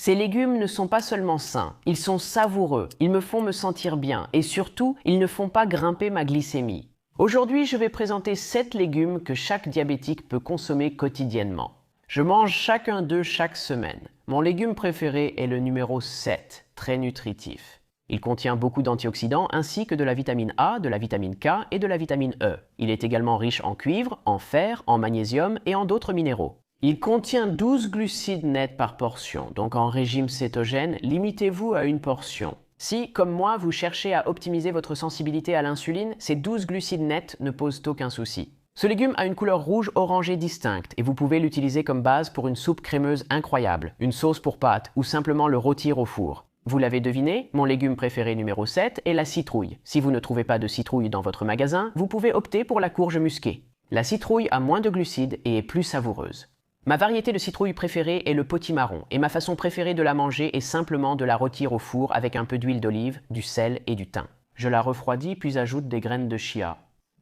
Ces légumes ne sont pas seulement sains, ils sont savoureux, ils me font me sentir bien et surtout, ils ne font pas grimper ma glycémie. Aujourd'hui, je vais présenter 7 légumes que chaque diabétique peut consommer quotidiennement. Je mange chacun d'eux chaque semaine. Mon légume préféré est le numéro 7, très nutritif. Il contient beaucoup d'antioxydants ainsi que de la vitamine A, de la vitamine K et de la vitamine E. Il est également riche en cuivre, en fer, en magnésium et en d'autres minéraux. Il contient 12 glucides nets par portion, donc en régime cétogène, limitez-vous à une portion. Si, comme moi, vous cherchez à optimiser votre sensibilité à l'insuline, ces 12 glucides nets ne posent aucun souci. Ce légume a une couleur rouge orangée distincte et vous pouvez l'utiliser comme base pour une soupe crémeuse incroyable, une sauce pour pâtes ou simplement le rôtir au four. Vous l'avez deviné, mon légume préféré numéro 7 est la citrouille. Si vous ne trouvez pas de citrouille dans votre magasin, vous pouvez opter pour la courge musquée. La citrouille a moins de glucides et est plus savoureuse. Ma variété de citrouille préférée est le potimarron et ma façon préférée de la manger est simplement de la rôtir au four avec un peu d'huile d'olive, du sel et du thym. Je la refroidis puis ajoute des graines de chia.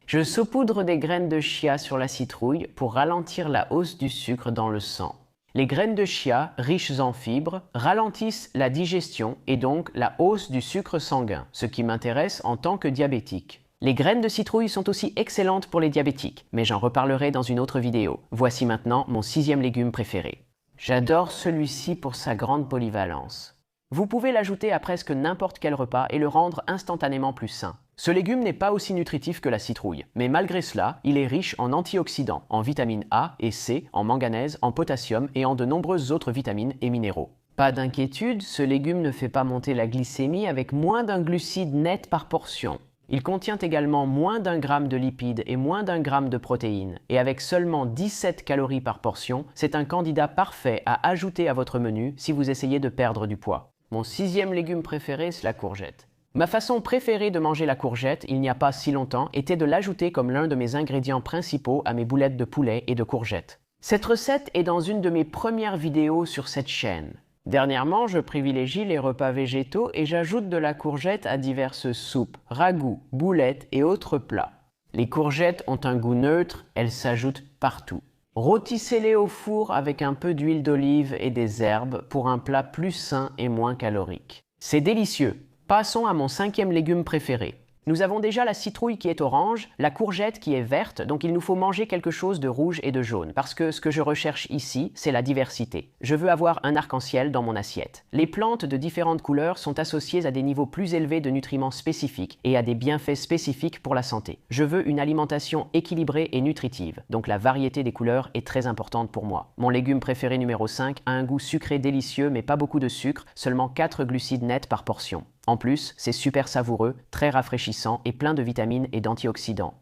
Je saupoudre des graines de chia sur la citrouille pour ralentir la hausse du sucre dans le sang. Les graines de chia, riches en fibres, ralentissent la digestion et donc la hausse du sucre sanguin, ce qui m'intéresse en tant que diabétique. Les graines de citrouille sont aussi excellentes pour les diabétiques, mais j'en reparlerai dans une autre vidéo. Voici maintenant mon 6e légume préféré. J'adore celui-ci pour sa grande polyvalence. Vous pouvez l'ajouter à presque n'importe quel repas et le rendre instantanément plus sain. Ce légume n'est pas aussi nutritif que la citrouille, mais malgré cela, il est riche en antioxydants, en vitamines A et C, en manganèse, en potassium et en de nombreuses autres vitamines et minéraux. Pas d'inquiétude, ce légume ne fait pas monter la glycémie avec moins d'un glucide net par portion. Il contient également moins d'1 gramme de lipides et moins d'1 gramme de protéines. Et avec seulement 17 calories par portion, c'est un candidat parfait à ajouter à votre menu si vous essayez de perdre du poids. Mon 6e légume préféré, c'est la courgette. Ma façon préférée de manger la courgette, il n'y a pas si longtemps, était de l'ajouter comme l'un de mes ingrédients principaux à mes boulettes de poulet et de courgettes. Cette recette est dans une de mes premières vidéos sur cette chaîne. Dernièrement, je privilégie les repas végétaux et j'ajoute de la courgette à diverses soupes, ragoûts, boulettes et autres plats. Les courgettes ont un goût neutre, elles s'ajoutent partout. Rôtissez-les au four avec un peu d'huile d'olive et des herbes pour un plat plus sain et moins calorique. C'est délicieux. Passons à mon 5e légume préféré. Nous avons déjà la citrouille qui est orange, la courgette qui est verte, donc il nous faut manger quelque chose de rouge et de jaune, parce que ce que je recherche ici, c'est la diversité. Je veux avoir un arc-en-ciel dans mon assiette. Les plantes de différentes couleurs sont associées à des niveaux plus élevés de nutriments spécifiques et à des bienfaits spécifiques pour la santé. Je veux une alimentation équilibrée et nutritive, donc la variété des couleurs est très importante pour moi. Mon légume préféré numéro 5 a un goût sucré délicieux, mais pas beaucoup de sucre, seulement 4 glucides nets par portion. En plus, c'est super savoureux, très rafraîchissant et plein de vitamines et d'antioxydants.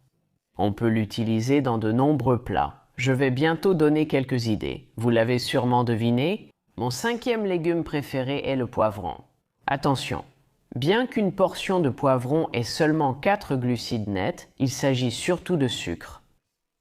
On peut l'utiliser dans de nombreux plats. Je vais bientôt donner quelques idées. Vous l'avez sûrement deviné, mon 5e légume préféré est le poivron. Attention, bien qu'une portion de poivron ait seulement 4 glucides nets, il s'agit surtout de sucre.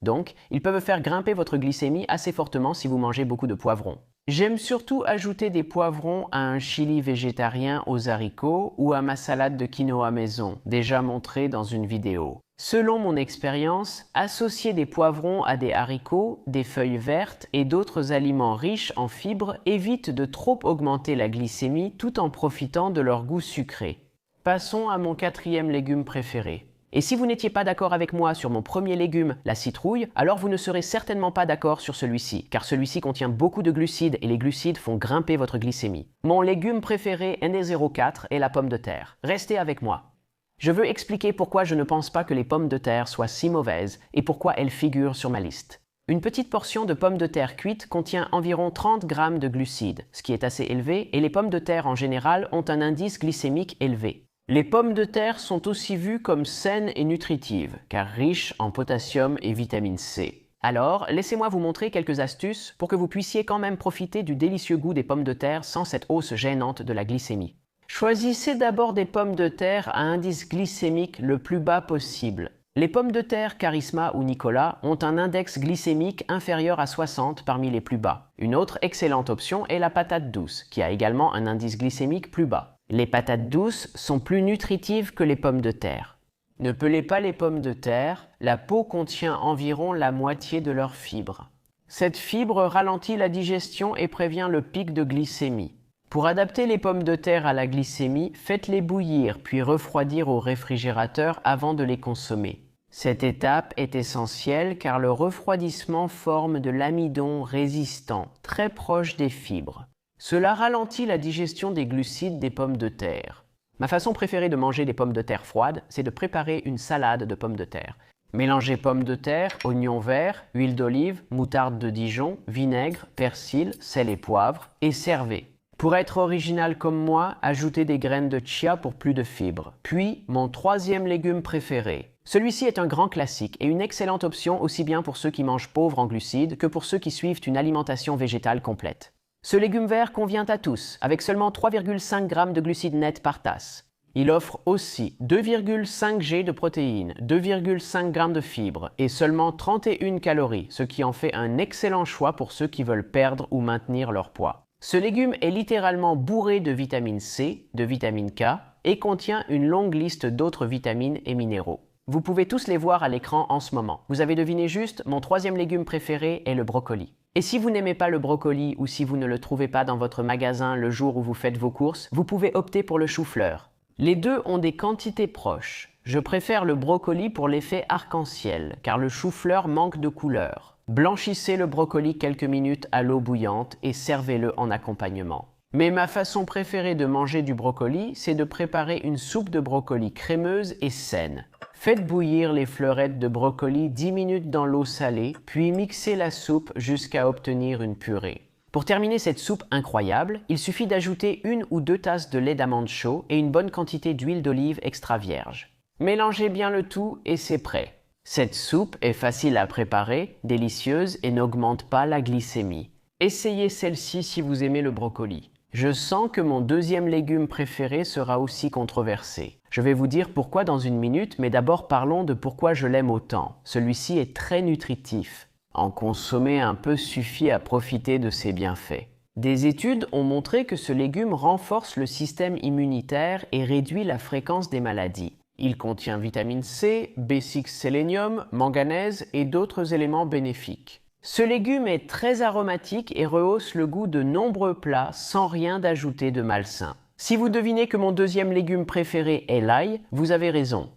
Donc, ils peuvent faire grimper votre glycémie assez fortement si vous mangez beaucoup de poivrons. J'aime surtout ajouter des poivrons à un chili végétarien aux haricots ou à ma salade de quinoa maison, déjà montrée dans une vidéo. Selon mon expérience, associer des poivrons à des haricots, des feuilles vertes et d'autres aliments riches en fibres évite de trop augmenter la glycémie tout en profitant de leur goût sucré. Passons à mon 4e légume préféré. Et si vous n'étiez pas d'accord avec moi sur mon premier légume, la citrouille, alors vous ne serez certainement pas d'accord sur celui-ci, car celui-ci contient beaucoup de glucides et les glucides font grimper votre glycémie. Mon légume préféré ND04 est la pomme de terre. Restez avec moi. Je veux expliquer pourquoi je ne pense pas que les pommes de terre soient si mauvaises et pourquoi elles figurent sur ma liste. Une petite portion de pommes de terre cuites contient environ 30 grammes de glucides, ce qui est assez élevé, et les pommes de terre en général ont un indice glycémique élevé. Les pommes de terre sont aussi vues comme saines et nutritives, car riches en potassium et vitamine C. Alors, laissez-moi vous montrer quelques astuces pour que vous puissiez quand même profiter du délicieux goût des pommes de terre sans cette hausse gênante de la glycémie. Choisissez d'abord des pommes de terre à indice glycémique le plus bas possible. Les pommes de terre Charisma ou Nicolas ont un index glycémique inférieur à 60 parmi les plus bas. Une autre excellente option est la patate douce, qui a également un indice glycémique plus bas. Les patates douces sont plus nutritives que les pommes de terre. Ne pelez pas les pommes de terre, la peau contient environ la moitié de leurs fibres. Cette fibre ralentit la digestion et prévient le pic de glycémie. Pour adapter les pommes de terre à la glycémie, faites-les bouillir puis refroidir au réfrigérateur avant de les consommer. Cette étape est essentielle car le refroidissement forme de l'amidon résistant, très proche des fibres. Cela ralentit la digestion des glucides des pommes de terre. Ma façon préférée de manger des pommes de terre froides, c'est de préparer une salade de pommes de terre. Mélangez pommes de terre, oignons verts, huile d'olive, moutarde de Dijon, vinaigre, persil, sel et poivre et servez. Pour être original comme moi, ajoutez des graines de chia pour plus de fibres. Puis, mon troisième légume préféré. Celui-ci est un grand classique et une excellente option aussi bien pour ceux qui mangent pauvre en glucides que pour ceux qui suivent une alimentation végétale complète. Ce légume vert convient à tous, avec seulement 3,5 g de glucides nets par tasse. Il offre aussi 2,5 g de protéines, 2,5 g de fibres et seulement 31 calories, ce qui en fait un excellent choix pour ceux qui veulent perdre ou maintenir leur poids. Ce légume est littéralement bourré de vitamine C, de vitamine K et contient une longue liste d'autres vitamines et minéraux. Vous pouvez tous les voir à l'écran en ce moment. Vous avez deviné juste, mon troisième légume préféré est le brocoli. Et si vous n'aimez pas le brocoli ou si vous ne le trouvez pas dans votre magasin le jour où vous faites vos courses, vous pouvez opter pour le chou-fleur. Les deux ont des quantités proches. Je préfère le brocoli pour l'effet arc-en-ciel, car le chou-fleur manque de couleur. Blanchissez le brocoli quelques minutes à l'eau bouillante et servez-le en accompagnement. Mais ma façon préférée de manger du brocoli, c'est de préparer une soupe de brocoli crémeuse et saine. Faites bouillir les fleurettes de brocoli 10 minutes dans l'eau salée, puis mixez la soupe jusqu'à obtenir une purée. Pour terminer cette soupe incroyable, il suffit d'ajouter 1 ou 2 tasses de lait d'amande chaud et une bonne quantité d'huile d'olive extra vierge. Mélangez bien le tout et c'est prêt. Cette soupe est facile à préparer, délicieuse et n'augmente pas la glycémie. Essayez celle-ci si vous aimez le brocoli. Je sens que mon deuxième légume préféré sera aussi controversé. Je vais vous dire pourquoi dans une minute, mais d'abord parlons de pourquoi je l'aime autant. Celui-ci est très nutritif. En consommer un peu suffit à profiter de ses bienfaits. Des études ont montré que ce légume renforce le système immunitaire et réduit la fréquence des maladies. Il contient vitamine C, B6 sélénium, manganèse et d'autres éléments bénéfiques. Ce légume est très aromatique et rehausse le goût de nombreux plats sans rien d'ajouter de malsain. Si vous devinez que mon deuxième légume préféré est l'ail, vous avez raison.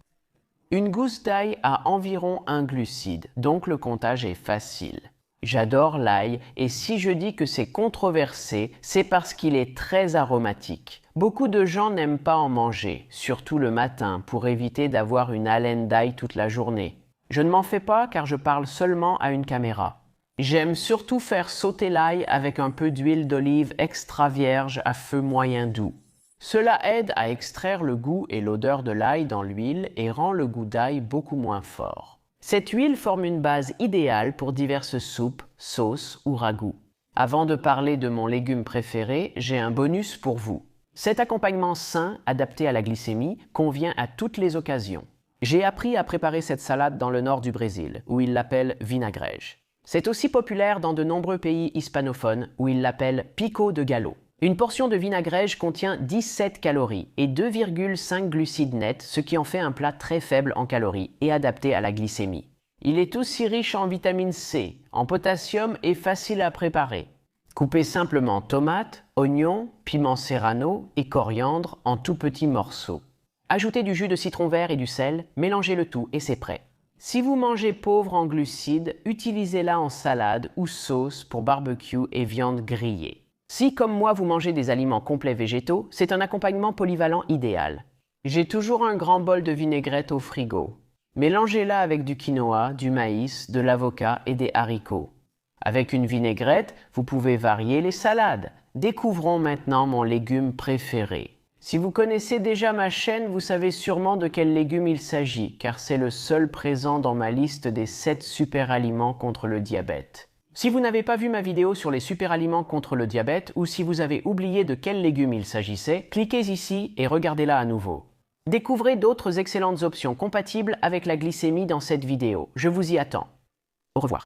Une gousse d'ail a environ 1 glucide, donc le comptage est facile. J'adore l'ail et si je dis que c'est controversé, c'est parce qu'il est très aromatique. Beaucoup de gens n'aiment pas en manger, surtout le matin, pour éviter d'avoir une haleine d'ail toute la journée. Je ne m'en fais pas car je parle seulement à une caméra. J'aime surtout faire sauter l'ail avec un peu d'huile d'olive extra vierge à feu moyen doux. Cela aide à extraire le goût et l'odeur de l'ail dans l'huile et rend le goût d'ail beaucoup moins fort. Cette huile forme une base idéale pour diverses soupes, sauces ou ragoûts. Avant de parler de mon légume préféré, j'ai un bonus pour vous. Cet accompagnement sain, adapté à la glycémie, convient à toutes les occasions. J'ai appris à préparer cette salade dans le nord du Brésil, où ils l'appellent vinagrège. C'est aussi populaire dans de nombreux pays hispanophones, où ils l'appellent pico de gallo. Une portion de vinagrège contient 17 calories et 2,5 glucides nets, ce qui en fait un plat très faible en calories et adapté à la glycémie. Il est aussi riche en vitamine C, en potassium et facile à préparer. Coupez simplement tomates, oignons, piment serrano et coriandre en tout petits morceaux. Ajoutez du jus de citron vert et du sel, mélangez le tout et c'est prêt. Si vous mangez pauvre en glucides, utilisez-la en salade ou sauce pour barbecue et viande grillée. Si, comme moi, vous mangez des aliments complets végétaux, c'est un accompagnement polyvalent idéal. J'ai toujours un grand bol de vinaigrette au frigo. Mélangez-la avec du quinoa, du maïs, de l'avocat et des haricots. Avec une vinaigrette, vous pouvez varier les salades. Découvrons maintenant mon légume préféré. Si vous connaissez déjà ma chaîne, vous savez sûrement de quel légume il s'agit, car c'est le seul présent dans ma liste des 7 super aliments contre le diabète. Si vous n'avez pas vu ma vidéo sur les super aliments contre le diabète ou si vous avez oublié de quel légume il s'agissait, cliquez ici et regardez-la à nouveau. Découvrez d'autres excellentes options compatibles avec la glycémie dans cette vidéo. Je vous y attends. Au revoir.